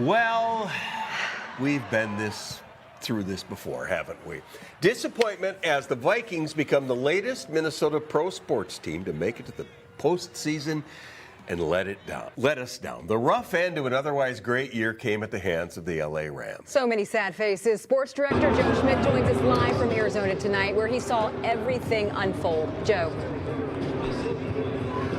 Well, we've been through this before, haven't we? Disappointment as the Vikings become the latest Minnesota pro sports team to make it to the postseason and let us down. The rough end to an otherwise great year came at the hands of the LA Rams. So many sad faces. Sports director Joe Schmidt joins us live from Arizona tonight, where he saw everything unfold. Joe.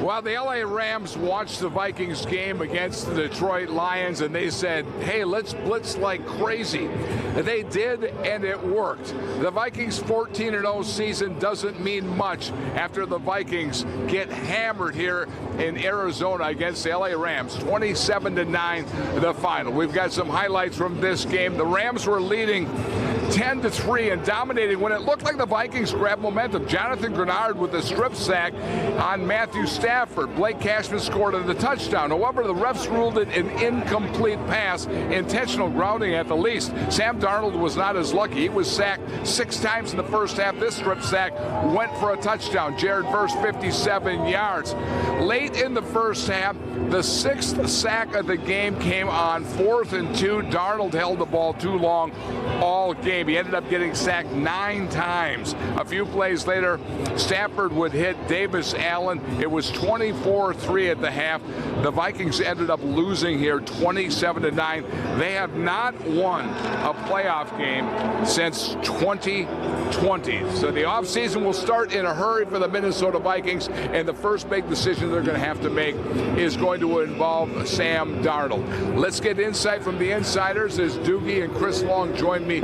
Well, the LA Rams watched the Vikings game against the Detroit Lions, and they said, hey, let's blitz like crazy. They did, and it worked. The Vikings' 14-0 season doesn't mean much after the Vikings get hammered here in Arizona against the LA Rams, 27-9, the final. We've got some highlights from this game. The Rams were leading 10-3 and dominating when it looked like the Vikings grabbed momentum. Jonathan Grenard with a strip sack on Matthew Stafford. Blake Cashman scored the touchdown. However, the refs ruled it an incomplete pass, intentional grounding at the least. Sam Darnold was not as lucky. He was sacked 6 times in the first half. This strip sack went for a touchdown. Jared Verse, 57 yards. Late in the first half, the 6th sack of the game came on 4th and 2. Darnold held the ball too long all game. He ended up getting sacked 9 times. A few plays later, Stafford would hit Davis Allen. It was 24-3 at the half. The Vikings ended up losing here 27-9. They have not won a playoff game since 2020. So the offseason will start in a hurry for the Minnesota Vikings, and the first big decision they're going to have to make is going to involve Sam Darnold. Let's get insight from the insiders as Doogie and Chris Long join me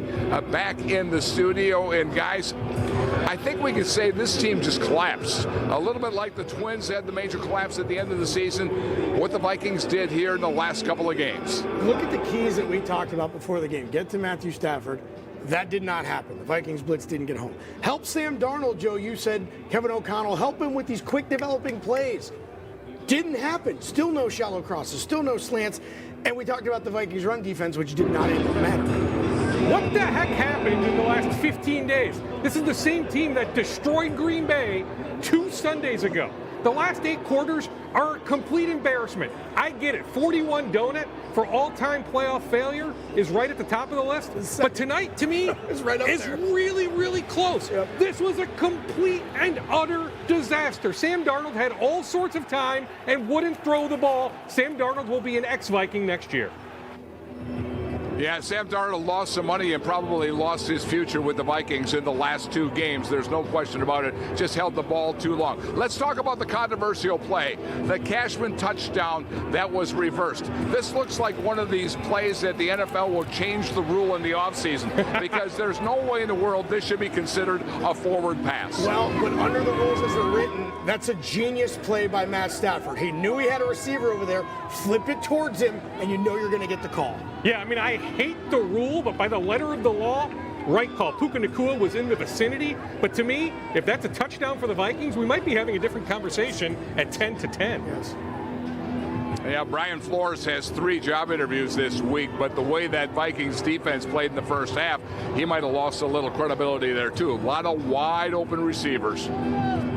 back in the studio. And guys, I think we could say this team just collapsed. A little bit like the Twins had the major collapse at the end of the season. What the Vikings did here in the last couple of games. Look at the keys that we talked about before the game. Get to Matthew Stafford. That did not happen. The Vikings blitz didn't get home. Help Sam Darnold, Joe. You said Kevin O'Connell. Help him with these quick developing plays. Didn't happen. Still no shallow crosses. Still no slants. And we talked about the Vikings run defense, which did not even matter. What the heck happened in the last 15 days? This is the same team that destroyed Green Bay 2 Sundays ago. The last 8 quarters are a complete embarrassment. I get it. 41 donut for all-time playoff failure is right at the top of the list. But tonight, to me, is really, really close. Yep. This was a complete and utter disaster. Sam Darnold had all sorts of time and wouldn't throw the ball. Sam Darnold will be an ex-Viking next year. Yeah, Sam Darnold lost some money and probably lost his future with the Vikings in the last 2 games. There's no question about it. Just held the ball too long. Let's talk about the controversial play. The Cashman touchdown that was reversed. This looks like one of these plays that the NFL will change the rule in the offseason because there's no way in the world this should be considered a forward pass. Well, but under the rules as they're written, that's a genius play by Matt Stafford. He knew he had a receiver over there. Flip it towards him, and you know you're going to get the call. Yeah, I mean, I hate the rule, but by the letter of the law, right call. Puka Nacua was in the vicinity, but to me, if that's a touchdown for the Vikings, we might be having a different conversation at 10-10. Yes. Yeah, Brian Flores has 3 job interviews this week, but the way that Vikings defense played in the first half, he might have lost a little credibility there, too. A lot of wide open receivers.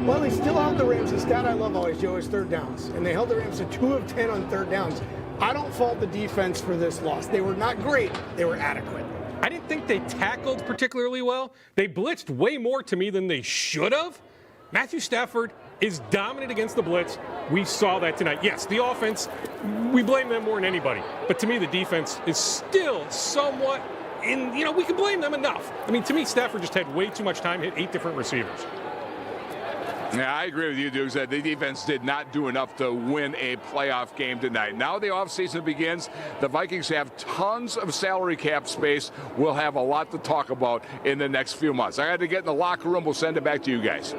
Well, they still held the Rams. The stat I love always, Joe, is 3rd downs. And they held the Rams to 2 of 10 on 3rd downs. I don't fault the defense for this loss. They were not great. They were adequate. I didn't think they tackled particularly well. They blitzed way more to me than they should have. Matthew Stafford is dominant against the blitz. We saw that tonight. Yes, the offense, we blame them more than anybody. But to me, the defense is still somewhat we can blame them enough. I mean, to me, Stafford just had way too much time, hit 8 different receivers. Yeah, I agree with you, Dukes, that the defense did not do enough to win a playoff game tonight. Now the offseason begins. The Vikings have tons of salary cap space. We'll have a lot to talk about in the next few months. I got to get in the locker room. We'll send it back to you guys.